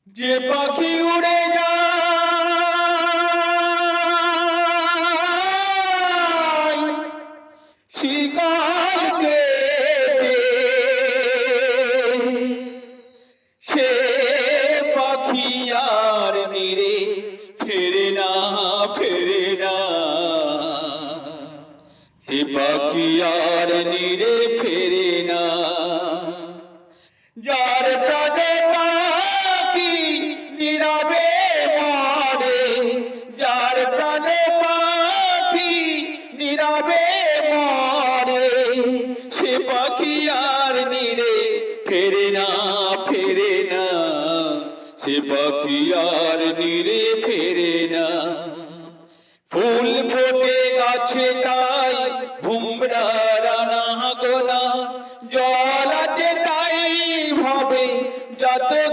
যে পাখি উড়ে যায় শিকার কেটে, সে পাখি আর নিরে ফেরে না, ফেরে না। সে পাখি আর নিরে ফেরে না। যার প্রাণে পাখি নীরবে মরে, যার প্রাণে পাখি নীরবে মরে, সে পাখি আর নিরে ফেরে না, ফেরে না। সে পাখি আর নিরে ফেরে না। ফুল ফোটে গাছে তাই ভুমরার আনাগোনা,